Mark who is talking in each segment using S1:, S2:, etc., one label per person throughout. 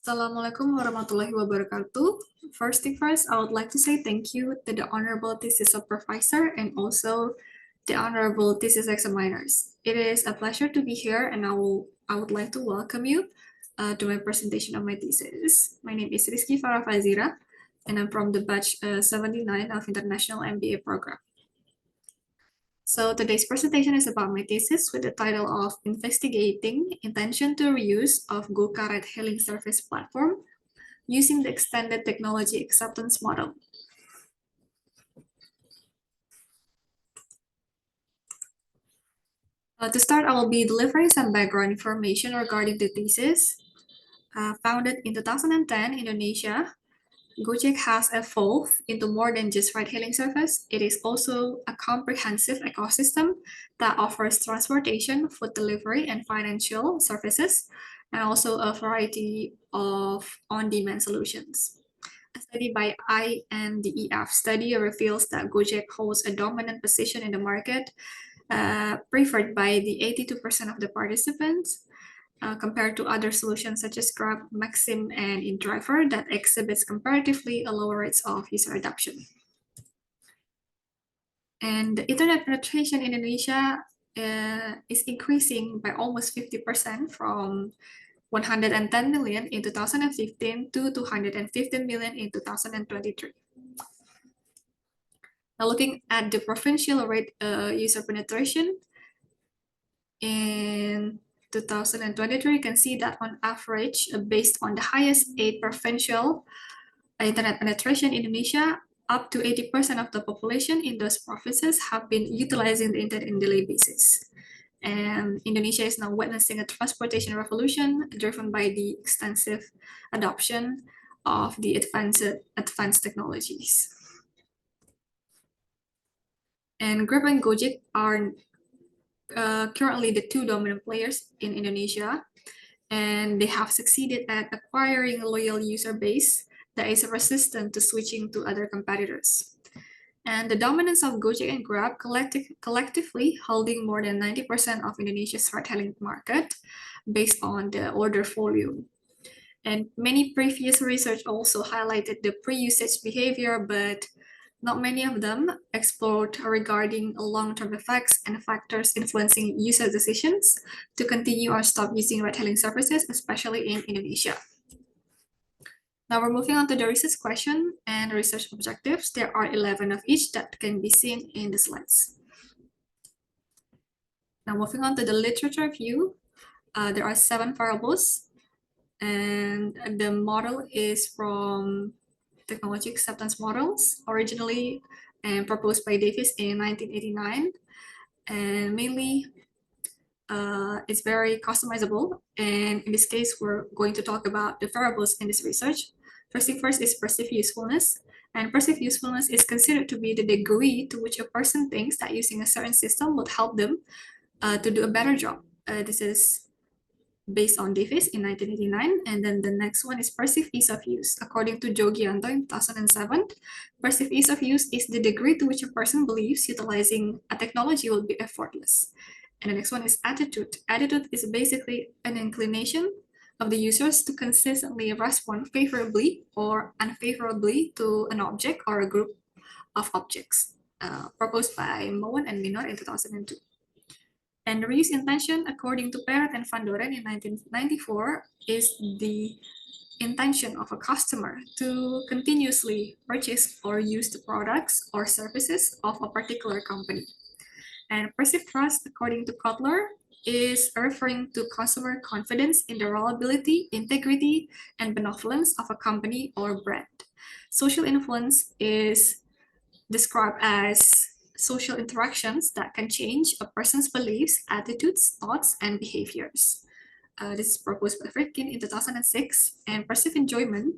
S1: Assalamualaikum warahmatullahi wabarakatuh. First thing first, I would like to say thank you to the Honorable Thesis Supervisor and also the Honorable Thesis Examiners. It is a pleasure to be here, and I would like to welcome you to my presentation of my thesis. My name is Rizky Farah Fazira, and I'm from the batch 79 of International MBA program. So today's presentation is about my thesis with the title of Investigating Intention to Reuse of GOCAR Hailing Service Platform using the Extended Technology Acceptance Model. To start, I will be delivering some background information regarding the thesis. Founded in 2010 in Indonesia, Gojek has evolved into more than just ride-hailing service. It is also a comprehensive ecosystem that offers transportation, food delivery, and financial services, and also a variety of on-demand solutions. A study by IMBA study reveals that Gojek holds a dominant position in the market, preferred by the 82% of the participants, compared to other solutions such as Grab, Maxim, and InDriver that exhibits comparatively a lower rates of user adoption. And the internet penetration in Indonesia is increasing by almost 50% from 110 million in 2015 to 215 million in 2023. Now looking at the provincial rate user penetration in 2023, you can see that on average, based on the highest 8 provincial internet penetration in Indonesia, up to 80% of the population in those provinces have been utilizing the internet on a daily basis. And Indonesia is now witnessing a transportation revolution driven by the extensive adoption of the advanced technologies. And Grab and Gojek are currently the two dominant players in Indonesia, and they have succeeded at acquiring a loyal user base that is resistant to switching to other competitors. And the dominance of Gojek and Grab collectively holding more than 90% of Indonesia's ride-hailing market based on the order volume. And many previous research also highlighted the pre-usage behavior, but not many of them explored regarding long-term effects and factors influencing user decisions to continue or stop using ride-hailing services, especially in Indonesia. Now we're moving on to the research question and research objectives. There are 11 of each that can be seen in the slides. Now moving on to the literature view, there are 7 variables, and the model is from Technology Acceptance Models, originally and proposed by Davis in 1989, and mainly it's very customizable. And in this case, we're going to talk about the variables in this research. First thing first is perceived usefulness, and perceived usefulness is considered to be the degree to which a person thinks that using a certain system would help them to do a better job. This is based on Davis in 1989. And then the next one is perceived ease of use. According to Yogyakarta in 2007, perceived ease of use is the degree to which a person believes utilizing a technology will be effortless. And the next one is attitude. Attitude is basically an inclination of the users to consistently respond favorably or unfavorably to an object or a group of objects, proposed by Moen and Minor in 2002. And the reuse intention, according to Parrott and Van Doren in 1994, is the intention of a customer to continuously purchase or use the products or services of a particular company. And perceived trust, according to Kotler, is referring to consumer confidence in the reliability, integrity, and benevolence of a company or brand. Social influence is described as social interactions that can change a person's beliefs, attitudes, thoughts, and behaviors. This is proposed by Friedkin in 2006. And perceived enjoyment.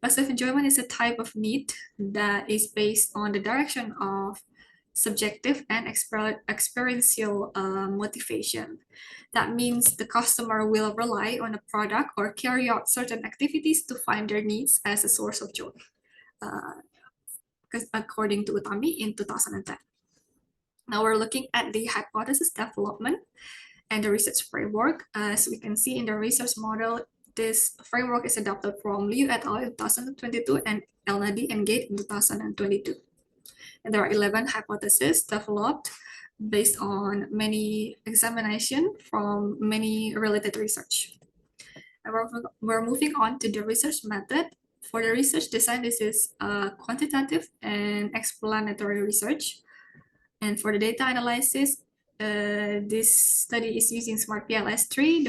S1: Perceived enjoyment is a type of need that is based on the direction of subjective and experiential motivation. That means the customer will rely on a product or carry out certain activities to find their needs as a source of joy, according to Utami in 2010. Now we're looking at the hypothesis development and the research framework. As we can see in the research model, this framework is adopted from Liu et al. In 2022 and El-Nadi and Gate in 2022. And there are 11 hypotheses developed based on many examination from many related research. And we're moving on to the research method. For the research design, this is quantitative and explanatory research. And for the data analysis, this study is using Smart PLS3,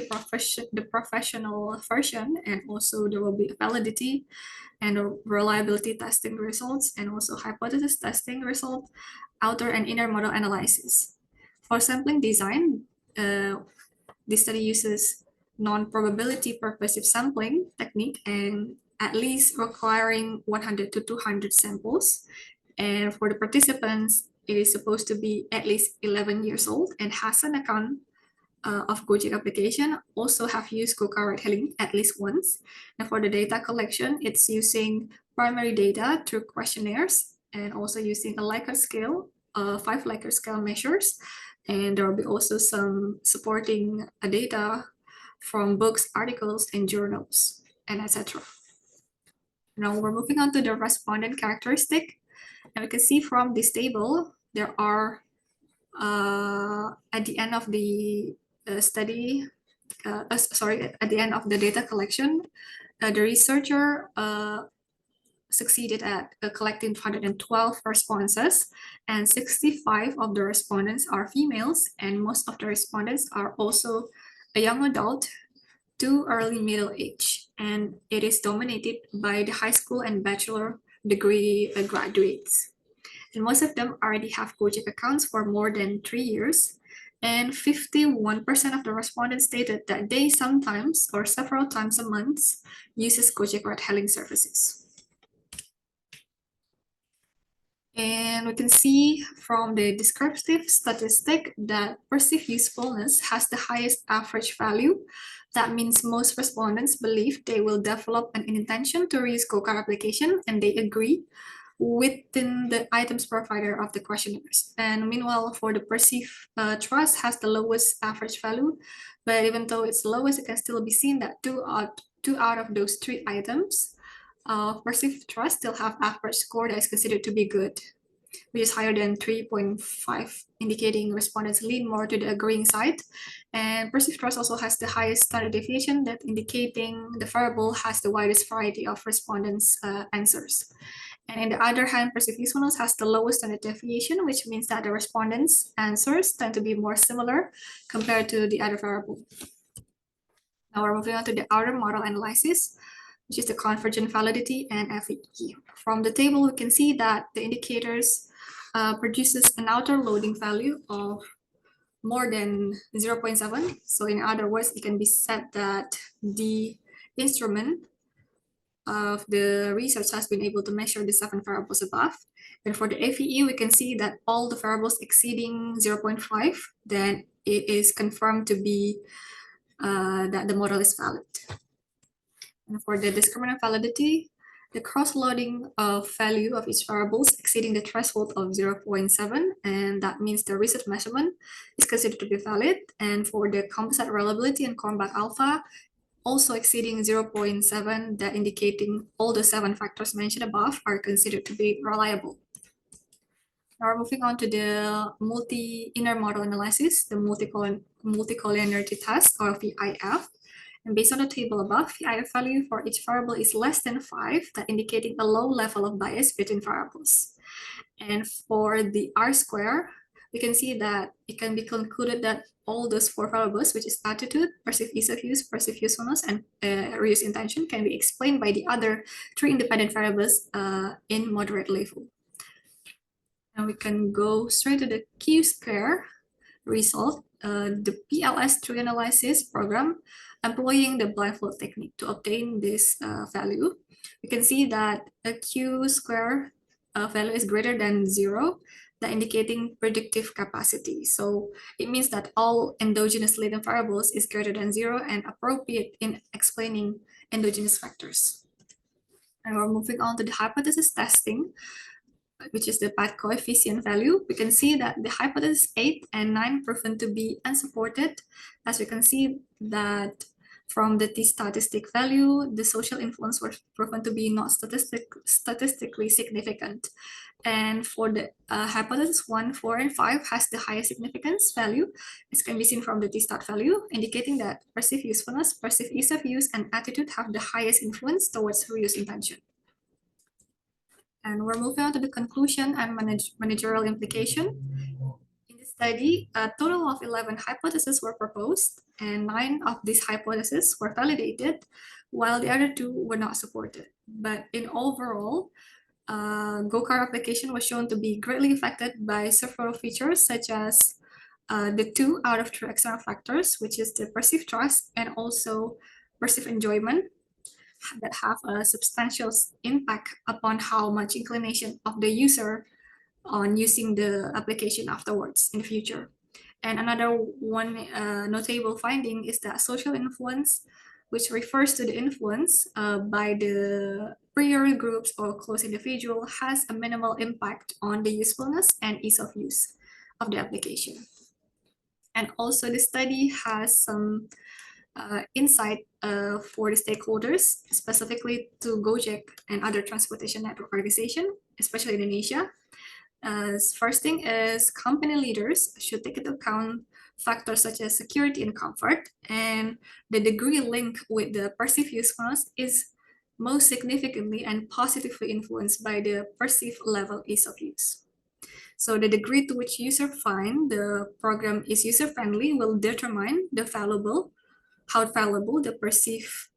S1: the professional version, and also there will be validity and reliability testing results, and also hypothesis testing result, outer and inner model analysis. For sampling design, this study uses non-probability purposive sampling technique and at least requiring 100 to 200 samples. And for the participants, it is supposed to be at least 11 years old and has an account of GOCAR application, also have used GOCAR ride-hailing at least once. And for the data collection, it's using primary data through questionnaires and also using a Likert scale, 5 Likert scale measures. And there will be also some supporting data from books, articles, and journals, and etc. Now we're moving on to the respondent characteristic. And we can see from this table, there are, at the end of the study, at the end of the data collection, the researcher succeeded at collecting 112 responses, and 65 of the respondents are females, and most of the respondents are also a young adult to early middle age, and it is dominated by the high school and bachelor degree graduates. And most of them already have Gojek accounts for more than 3 years, and 51% of the respondents stated that they sometimes or several times a month uses Gojek ride-hailing services. And we can see from the descriptive statistic that perceived usefulness has the highest average value. That means most respondents believe they will develop an intention to reuse GOCAR application, and they agree within the items provider of the questionnaires. And meanwhile, for the perceived trust has the lowest average value, but even though it's lowest, it can still be seen that two out of those 3 items perceived trust still have average score that is considered to be good, which is higher than 3.5, indicating respondents lean more to the agreeing side. And perceived trust also has the highest standard deviation, that indicating the variable has the widest variety of respondents' answers. And in the other hand, perceived usefulness has the lowest standard deviation, which means that the respondents' answers tend to be more similar compared to the other variable. Now we're moving on to the outer model analysis, which is the convergent validity and FEE. From the table, we can see that the indicators produces an outer loading value of more than 0.7. So in other words, it can be said that the instrument of the research has been able to measure the 7 variables above. And for the FEE, we can see that all the variables exceeding 0.5, then it is confirmed to be that the model is valid. And for the discriminant validity, the cross-loading value of each variable exceeding the threshold of 0.7, and that means the research measurement is considered to be valid. And for the composite reliability and combat alpha, also exceeding 0.7, that indicating all the 7 factors mentioned above are considered to be reliable. Now we're moving on to the multi-inner model analysis, the multicollinearity test, or VIF. And based on the table above, VIF value for each variable is less than 5, that indicating a low level of bias between variables. And for the R-square, we can see that it can be concluded that all those 4 variables, which is attitude, perceived ease of use, perceived usefulness, and reuse intention, can be explained by the other 3 independent variables in moderate level. And we can go straight to the Q-square result. The PLS3 analysis program employing the blindfold technique to obtain this value. We can see that a Q-square value is greater than 0, that indicating predictive capacity. So it means that all endogenous latent variables is greater than 0 and appropriate in explaining endogenous factors. And we're moving on to the hypothesis testing, which is the path coefficient value. We can see that the hypothesis 8 and 9 proven to be unsupported, as we can see that From the t-statistic value, the social influence was proven to be not statistically significant. And for the hypothesis 1, 4, and 5 has the highest significance value, as can be seen from the t-stat value, indicating that perceived usefulness, perceived ease of use, and attitude have the highest influence towards reuse intention. And we're moving on to the conclusion and managerial implication. In this study, a total of 11 hypotheses were proposed, and 9 of these hypotheses were validated, while the other 2 were not supported. But in overall, GOCAR application was shown to be greatly affected by several features, such as the 2 out of 3 external factors, which is the perceived trust and also perceived enjoyment, that have a substantial impact upon how much inclination of the user on using the application afterwards in the future. And another one notable finding is that social influence, which refers to the influence by the prior groups or close individual, has a minimal impact on the usefulness and ease of use of the application. And also the study has some insight for the stakeholders, specifically to Gojek and other transportation network organization, especially in Indonesia. First thing is company leaders should take into account factors such as security and comfort, and the degree link with the perceived usefulness is most significantly and positively influenced by the perceived level ease of use. So the degree to which user find the program is user-friendly will determine how valuable they perceive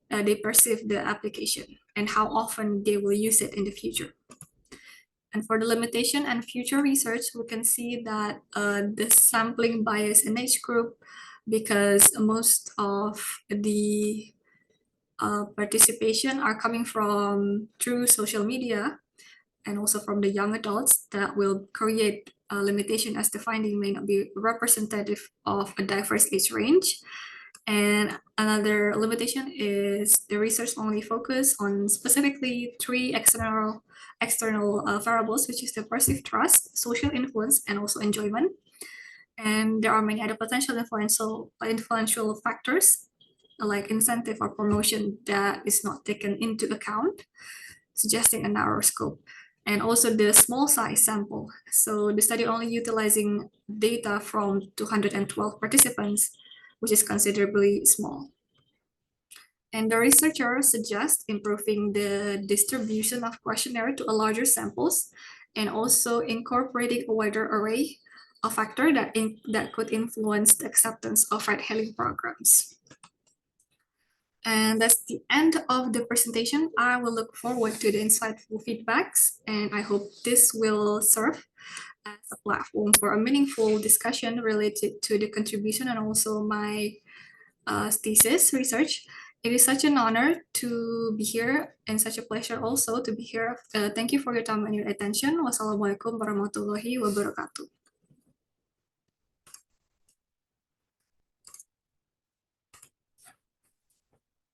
S1: the application and how often they will use it in the future. And for the limitation and future research, we can see that the sampling bias in age group, because most of the participation are coming from through social media and also from the young adults, that will create a limitation as the finding may not be representative of a diverse age range. And another limitation is the research only focus on specifically 3 external variables, which is the perceived trust, social influence, and also enjoyment. And there are many other potential influential factors like incentive or promotion that is not taken into account, suggesting a narrow scope. And also the small size sample. So the study only utilizing data from 212 participants, which is considerably small. And the researchers suggest improving the distribution of questionnaire to a larger samples and also incorporating a wider array of factors that could influence the acceptance of ride-hailing programs. And that's the end of the presentation. I will look forward to the insightful feedbacks, and I hope this will serve as a platform for a meaningful discussion related to the contribution and also my thesis research. It is such an honor to be here and such a pleasure also to be here. Thank you for your time and your attention. Wassalamualaikum warahmatullahi wabarakatuh.